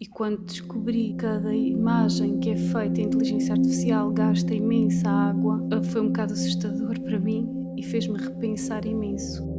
E quando descobri que cada imagem que é feita em inteligência artificial gasta imensa água, foi um bocado assustador para mim e fez-me repensar imenso.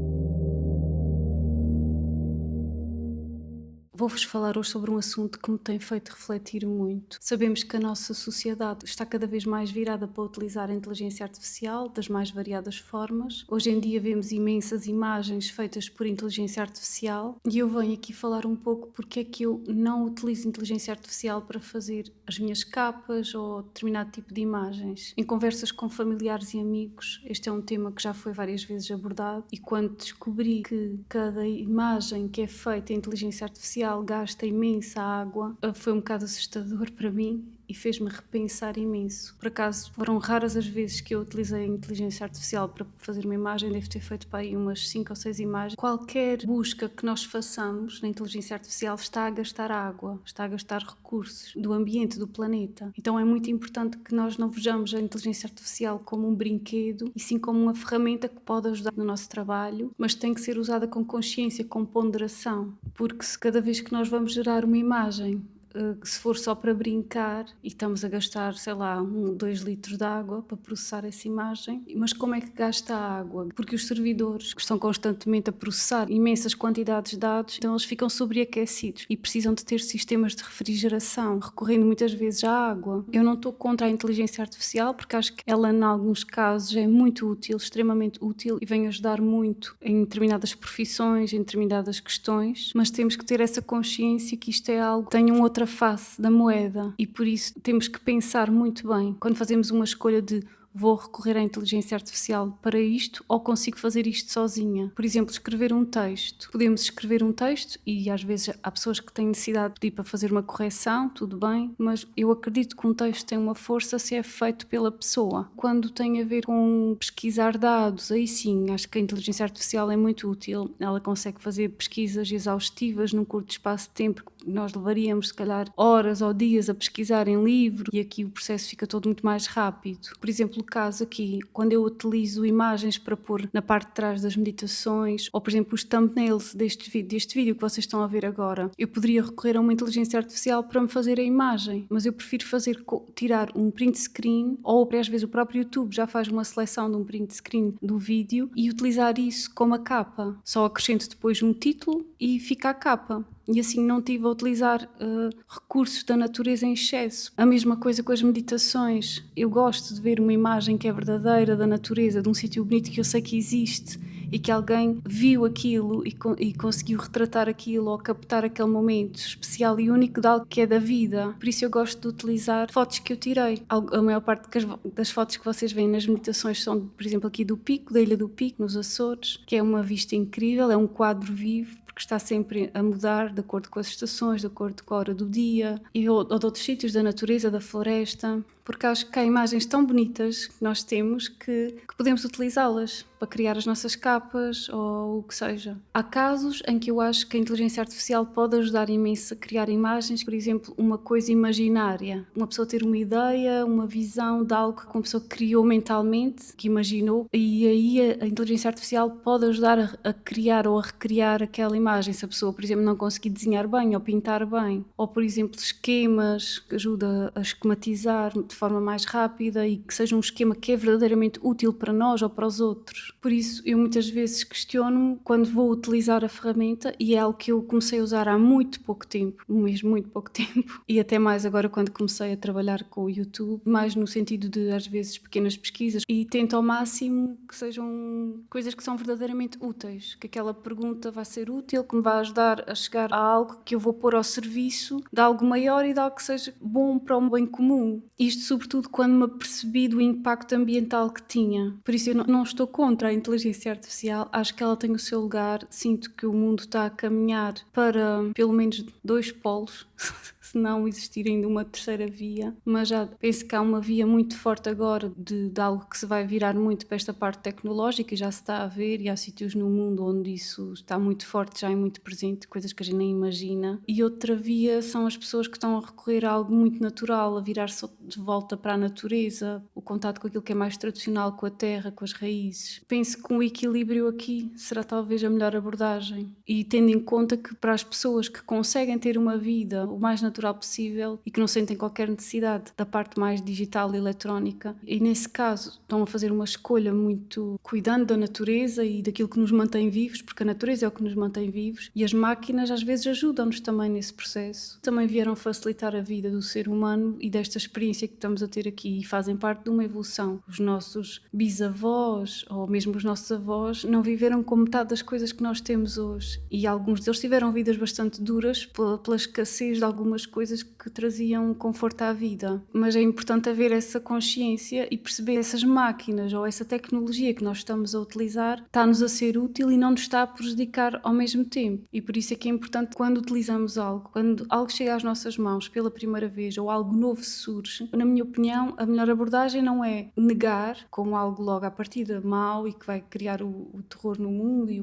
Vou-vos falar hoje sobre um assunto que me tem feito refletir muito. Sabemos que a nossa sociedade está cada vez mais virada para utilizar a inteligência artificial das mais variadas formas. Hoje em dia vemos imensas imagens feitas por inteligência artificial e eu venho aqui falar um pouco porque é que eu não utilizo inteligência artificial para fazer as minhas capas ou determinado tipo de imagens. Em conversas com familiares e amigos, este é um tema que já foi várias vezes abordado e quando descobri que cada imagem que é feita em inteligência artificial gasta imensa água, foi um bocado assustador para mim e fez-me repensar imenso. Por acaso, foram raras as vezes que eu utilizei a inteligência artificial para fazer uma imagem, devo ter feito para aí umas 5 ou 6 imagens. Qualquer busca que nós façamos na inteligência artificial está a gastar água, está a gastar recursos do ambiente, do planeta. Então é muito importante que nós não vejamos a inteligência artificial como um brinquedo, e sim como uma ferramenta que pode ajudar no nosso trabalho, mas tem que ser usada com consciência, com ponderação, porque se cada vez que nós vamos gerar uma imagem, se for só para brincar e estamos a gastar, sei lá, 2 litros de água para processar essa imagem, mas como é que gasta a água? Porque os servidores estão constantemente a processar imensas quantidades de dados, então eles ficam sobreaquecidos e precisam de ter sistemas de refrigeração, recorrendo muitas vezes à água. Eu não estou contra a inteligência artificial, porque acho que ela, em alguns casos, é muito útil, extremamente útil, e vem ajudar muito em determinadas profissões, em determinadas questões, mas temos que ter essa consciência que isto é algo que tem outra face da moeda e por isso temos que pensar muito bem quando fazemos uma escolha de vou recorrer à inteligência artificial para isto ou consigo fazer isto sozinha. Por exemplo, escrever um texto. Podemos escrever um texto e às vezes há pessoas que têm necessidade de pedir para fazer uma correção, tudo bem, mas eu acredito que um texto tem uma força se é feito pela pessoa. Quando tem a ver com pesquisar dados, aí sim, acho que a inteligência artificial é muito útil. Ela consegue fazer pesquisas exaustivas num curto espaço de tempo que nós levaríamos, se calhar, horas ou dias a pesquisar em livro, e aqui o processo fica todo muito mais rápido. Por exemplo, o caso aqui, quando eu utilizo imagens para pôr na parte de trás das meditações, ou por exemplo os thumbnails deste vídeo que vocês estão a ver agora, eu poderia recorrer a uma inteligência artificial para me fazer a imagem, mas eu prefiro tirar um print screen, ou às vezes o próprio YouTube já faz uma seleção de um print screen do vídeo e utilizar isso como a capa. Só acrescento depois um título e fica a capa. E assim não tive a utilizar recursos da natureza em excesso. A mesma coisa com as meditações. Eu gosto de ver uma imagem que é verdadeira da natureza, de um sítio bonito que eu sei que existe e que alguém viu aquilo e conseguiu retratar aquilo ou captar aquele momento especial e único de algo que é da vida. Por isso eu gosto de utilizar fotos que eu tirei. A maior parte das fotos que vocês veem nas meditações são, por exemplo, aqui do Pico, da Ilha do Pico, nos Açores, que é uma vista incrível, é um quadro vivo, porque está sempre a mudar de acordo com as estações, de acordo com a hora do dia, ou de outros sítios da natureza, da floresta, porque acho que há imagens tão bonitas que nós temos que podemos utilizá-las para criar as nossas capas ou o que seja. Há casos em que eu acho que a inteligência artificial pode ajudar imenso a criar imagens, por exemplo, uma coisa imaginária. Uma pessoa ter uma ideia, uma visão de algo que uma pessoa criou mentalmente, que imaginou, e aí a inteligência artificial pode ajudar a criar ou a recriar aquela imagem. Se a pessoa, por exemplo, não conseguir desenhar bem ou pintar bem, ou, por exemplo, esquemas que ajuda a esquematizar de forma mais rápida e que seja um esquema que é verdadeiramente útil para nós ou para os outros. Por isso, eu muitas vezes questiono-me quando vou utilizar a ferramenta, e é algo que eu comecei a usar há muito pouco tempo, mesmo muito pouco tempo, e até mais agora quando comecei a trabalhar com o YouTube, mais no sentido de, às vezes, pequenas pesquisas, e tento ao máximo que sejam coisas que são verdadeiramente úteis, que aquela pergunta vai ser útil, que me vai ajudar a chegar a algo que eu vou pôr ao serviço de algo maior e de algo que seja bom para o bem comum. Isto sobretudo quando me apercebi do impacto ambiental que tinha. Por isso eu não estou contra a inteligência artificial, acho que ela tem o seu lugar, sinto que o mundo está a caminhar para pelo menos 2 polos, se não existir ainda uma terceira via, mas já penso que há uma via muito forte agora de algo que se vai virar muito para esta parte tecnológica, e já se está a ver, e há sítios no mundo onde isso está muito forte, já é muito presente, coisas que a gente nem imagina. E outra via são as pessoas que estão a recorrer a algo muito natural, a virar-se de volta para a natureza, o contato com aquilo que é mais tradicional, com a terra, com as raízes. Penso que um equilíbrio aqui será talvez a melhor abordagem. E tendo em conta que para as pessoas que conseguem ter uma vida o mais natural possível e que não sentem qualquer necessidade da parte mais digital e eletrónica, e nesse caso estão a fazer uma escolha muito cuidando da natureza e daquilo que nos mantém vivos, porque a natureza é o que nos mantém vivos, e as máquinas às vezes ajudam-nos também nesse processo. Também vieram facilitar a vida do ser humano e desta experiência que estamos a ter aqui, e fazem parte de uma evolução. Os nossos bisavós ou mesmo os nossos avós não viveram com metade das coisas que nós temos hoje, e alguns deles tiveram vidas bastante duras pela escassez de algumas coisas que traziam conforto à vida. Mas é importante haver essa consciência e perceber essas máquinas ou essa tecnologia que nós estamos a utilizar está-nos a ser útil e não nos está a prejudicar ao mesmo tempo. E por isso é que é importante, quando utilizamos algo, quando algo chega às nossas mãos pela primeira vez ou algo novo surge, na minha opinião, a melhor abordagem não é negar como algo logo à partida mau e que vai criar o terror no mundo e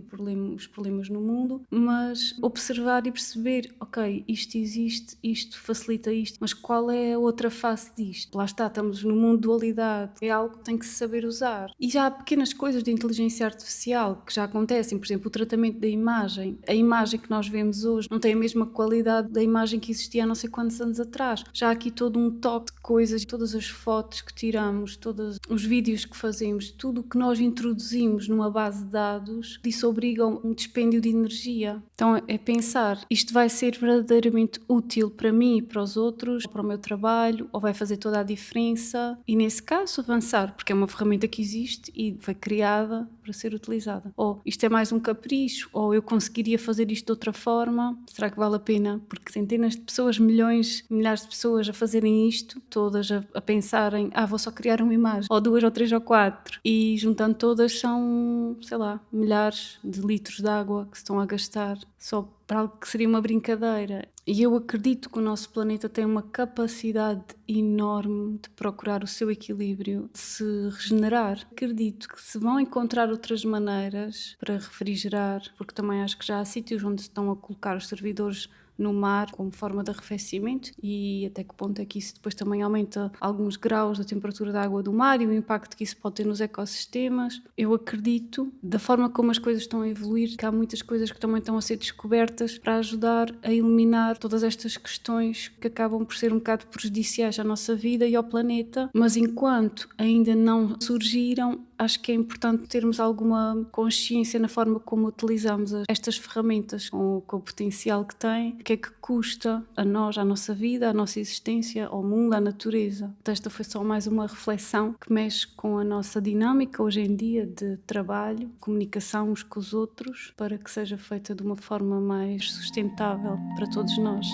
os problemas no mundo, mas observar e perceber, ok, isto existe, isto facilita isto, mas qual é a outra face disto? Lá está, estamos no mundo de dualidade, é algo que tem que se saber usar. E já há pequenas coisas de inteligência artificial que já acontecem, por exemplo, o tratamento da imagem. A imagem que nós vemos hoje não tem a mesma qualidade da imagem que existia há não sei quantos anos atrás. Já há aqui todo um toque de coisas, todas as fotos que tiramos, todos os vídeos que fazemos, tudo o que nós introduzimos numa base de dados, isso obriga a um dispêndio de energia. Então é pensar, isto vai ser verdadeiramente útil para mim e para os outros, para o meu trabalho, ou vai fazer toda a diferença? E nesse caso avançar, porque é uma ferramenta que existe e foi criada para ser utilizada. Ou isto é mais um capricho, ou eu conseguiria fazer isto de outra forma, será que vale a pena? Porque centenas de pessoas, milhões, milhares de pessoas a fazerem isto, todas a pensarem, vou só criar uma imagem, ou duas, ou três, ou quatro, e juntando todas são, sei lá, milhares de litros de água que se estão a gastar só para algo que seria uma brincadeira. E eu acredito que o nosso planeta tem uma capacidade enorme de procurar o seu equilíbrio, de se regenerar. Acredito que se vão encontrar outras maneiras para refrigerar, porque também acho que já há sítios onde se estão a colocar os servidores no mar como forma de arrefecimento, e até que ponto é que isso depois também aumenta alguns graus da temperatura da água do mar e o impacto que isso pode ter nos ecossistemas. Eu acredito, da forma como as coisas estão a evoluir, que há muitas coisas que também estão a ser descobertas para ajudar a eliminar todas estas questões que acabam por ser um bocado prejudiciais à nossa vida e ao planeta, mas enquanto ainda não surgiram, acho que é importante termos alguma consciência na forma como utilizamos estas ferramentas com o potencial que têm. O que é que custa a nós, à nossa vida, à nossa existência, ao mundo, à natureza. Esta foi só mais uma reflexão que mexe com a nossa dinâmica hoje em dia de trabalho, comunicação uns com os outros, para que seja feita de uma forma mais sustentável para todos nós.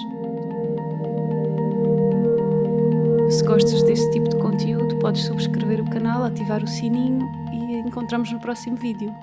Se gostas deste tipo de conteúdo, podes subscrever o canal, ativar o sininho e encontramos no próximo vídeo.